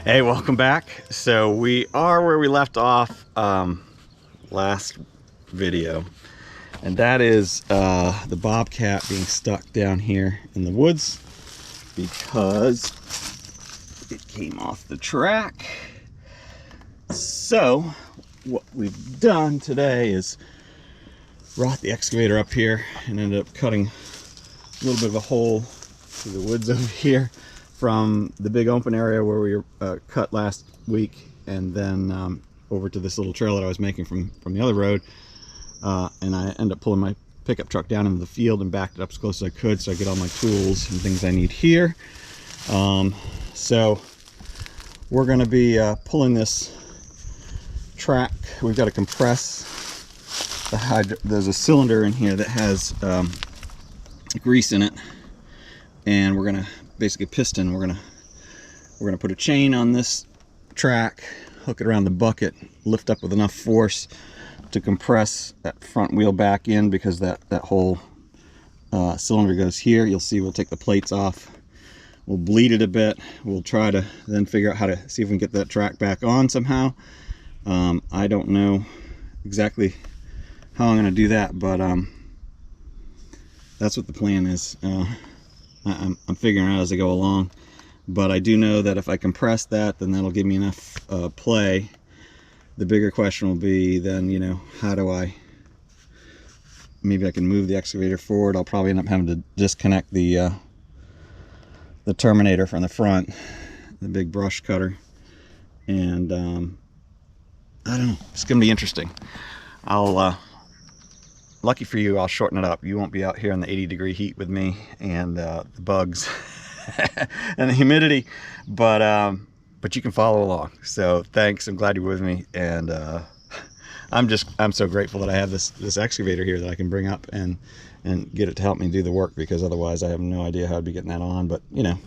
Hey, welcome back. So we are where we left off last video, and that is the Bobcat being stuck down here in the woods because it came off the track. So what we've done today is brought the excavator up here and ended up cutting a little bit of a hole through the woods over here from the big open area where we cut last week, and then over to this little trail that I was making from the other road, and I ended up pulling my pickup truck down into the field and backed it up as close as I could so I get all my tools and things I need here. So we're going to be pulling this track. We've got to compress the there's a cylinder in here that has grease in it, and we're gonna basically piston. We're gonna put a chain on this track, hook it around the bucket, lift up with enough force to compress that front wheel back in, because that whole cylinder goes here. You'll see we'll take the plates off, we'll bleed it a bit, we'll try to then figure out how to see if we can get that track back on somehow. I don't know exactly how I'm gonna do that, but that's what the plan is. I'm figuring out as I go along, but I do know that if I compress that, then that'll give me enough play. The bigger question will be then, you know, how do maybe I can move the excavator forward. I'll probably end up having to disconnect the terminator from the front, the big brush cutter, and I don't know, it's gonna be interesting. Lucky for you, I'll shorten it up. You won't be out here in the 80-degree heat with me and the bugs and the humidity, but you can follow along. So thanks, I'm glad you're with me, and I'm so grateful that I have this excavator here that I can bring up and get it to help me do the work, because otherwise I have no idea how I'd be getting that on. But you know,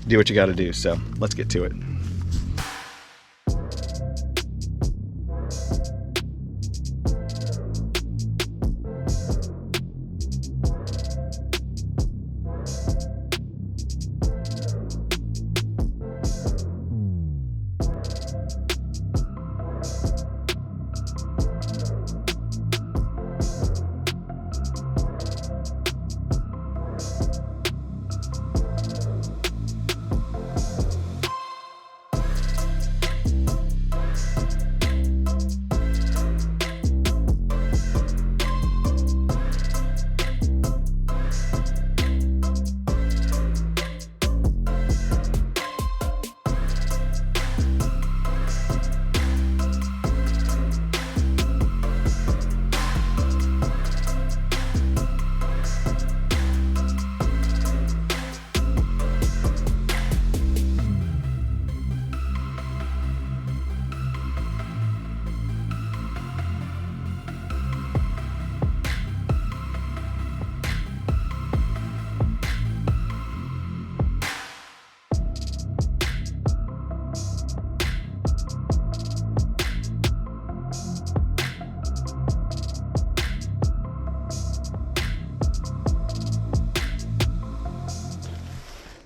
do what you got to do. So let's get to it.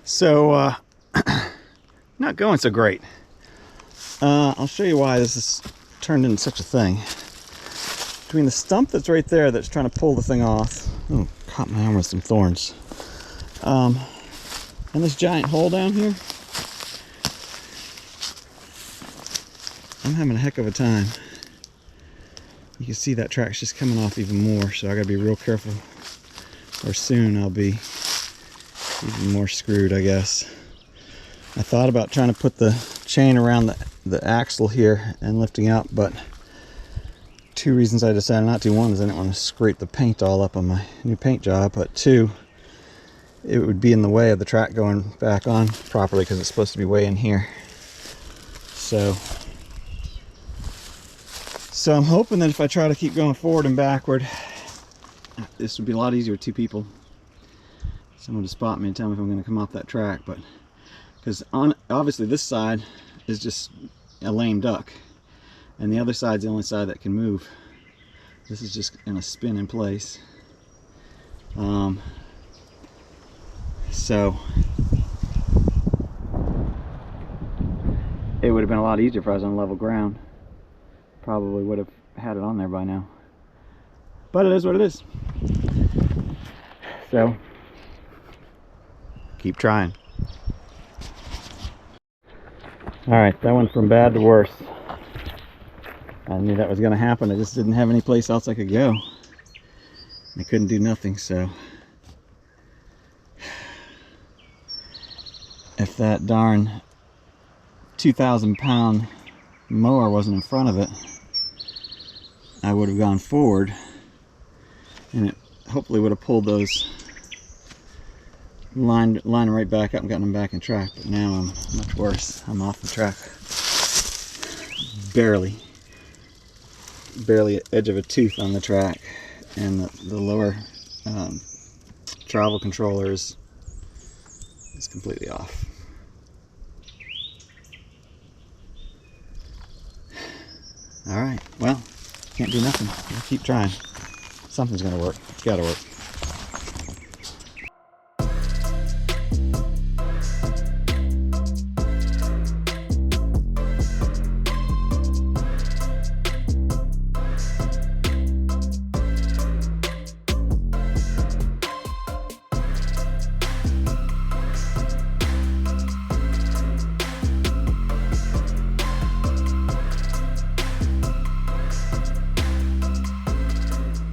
So not going so great. I'll show you why this has turned into such a thing. Between the stump that's right there that's trying to pull the thing off, oh, caught my arm with some thorns, and this giant hole down here, I'm having a heck of a time. You can see that track's just coming off even more, so I gotta be real careful, or soon I'll be even more screwed, I guess. I thought about trying to put the chain around the axle here and lifting up, but two reasons I decided not to. One is I didn't want to scrape the paint all up on my new paint job, but two, it would be in the way of the track going back on properly, because it's supposed to be way in here. So I'm hoping that if I try to keep going forward and backward, this would be a lot easier with two people. Someone to spot me and tell me if I'm going to come off that track. But because obviously this side is just a lame duck, and the other side's the only side that can move. This is just going to spin in place. So been a lot easier if I was on level ground. Probably would have had it on there by now. But it is what it is. So, keep trying. Alright, that went from bad to worse. I knew that was going to happen. I just didn't have any place else I could go. I couldn't do nothing, so if that darn 2,000-pound mower wasn't in front of it, I would have gone forward and it hopefully would have pulled those line right back up and gotten them back in track. But now I'm much worse. I'm off the track. Barely edge of a tooth on the track, and the lower travel controller is completely off. Alright, well, can't do nothing. I'll keep trying. Something's gonna work. It's gotta work.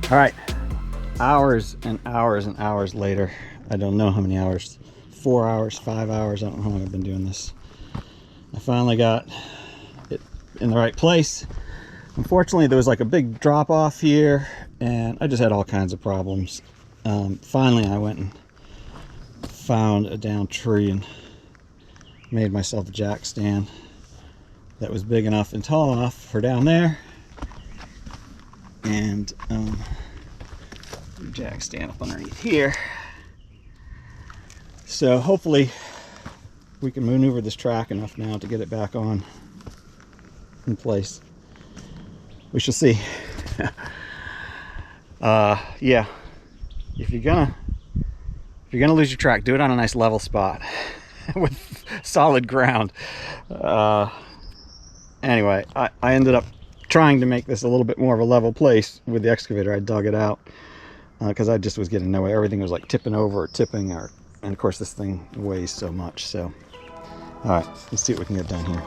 All right, hours and hours and hours later, I don't know how many hours, 4 hours, 5 hours, I don't know how long I've been doing this. I finally got it in the right place. Unfortunately, there was like a big drop off here, and I just had all kinds of problems. Finally, I went and found a downed tree and made myself a jack stand that was big enough and tall enough for down there. And jack stand up underneath here. So hopefully we can maneuver this track enough now to get it back on in place. We shall see. Yeah, if you're gonna lose your track, do it on a nice level spot with solid ground. Anyway, I ended up trying to make this a little bit more of a level place with the excavator. I dug it out because I just was getting nowhere. Everything was like tipping over or tipping, and of course this thing weighs so much. So, all right, let's see what we can get done here.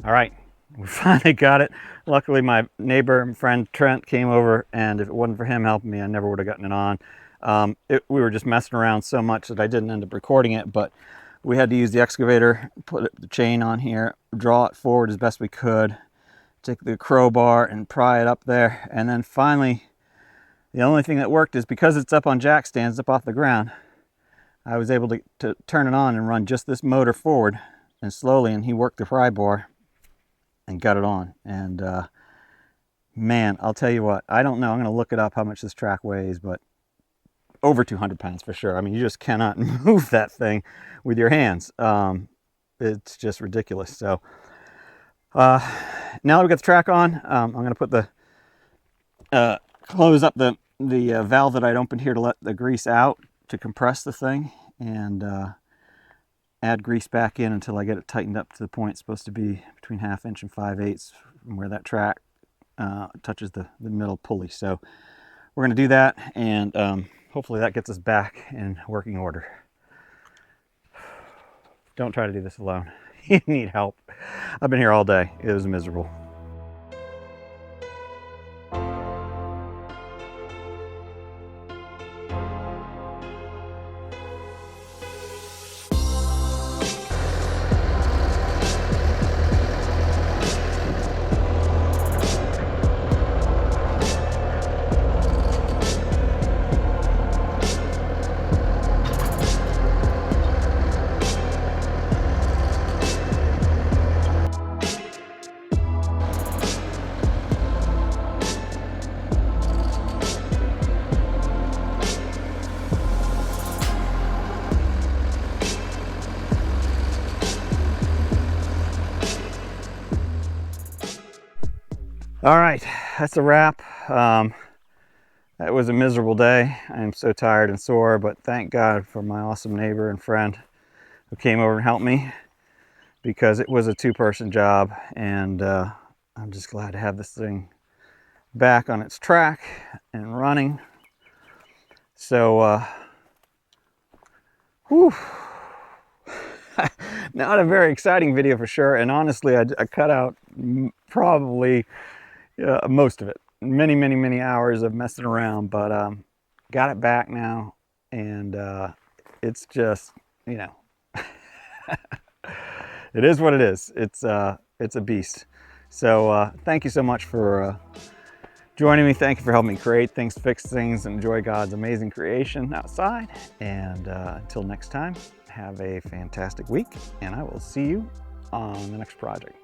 All right, we finally got it. Luckily, my neighbor and friend Trent came over, and if it wasn't for him helping me, I never would have gotten it on. We were just messing around so much that I didn't end up recording it, but we had to use the excavator, put the chain on here, draw it forward as best we could, take the crowbar and pry it up there, and then finally, the only thing that worked is because it's up on jack stands up off the ground, I was able to turn it on and run just this motor forward and slowly, and he worked the pry bar and got it on. And man, I'll tell you what, I don't know, I'm going to look it up how much this track weighs, but over 200 pounds for sure. I mean, you just cannot move that thing with your hands. It's just ridiculous. So now that we've got the track on, I'm going to put the close up the valve that I'd opened here to let the grease out to compress the thing, and add grease back in until I get it tightened up to the point it's supposed to be between 1/2 inch and 5/8 from where that track touches the middle pulley. So we're going to do that, and hopefully that gets us back in working order. Don't try to do this alone. You need help. I've been here all day. It was miserable. All right, that's a wrap. That was a miserable day. I am so tired and sore, but thank God for my awesome neighbor and friend who came over and helped me, because it was a two-person job, and I'm just glad to have this thing back on its track and running. So, whew. Not a very exciting video for sure, and honestly, I cut out probably most of it. Many hours of messing around, but got it back now, and it's just, you know, it is what it is. It's a beast. So thank you so much for joining me. Thank you for helping me create things, fix things, and enjoy God's amazing creation outside. And until next time, have a fantastic week, and I will see you on the next project.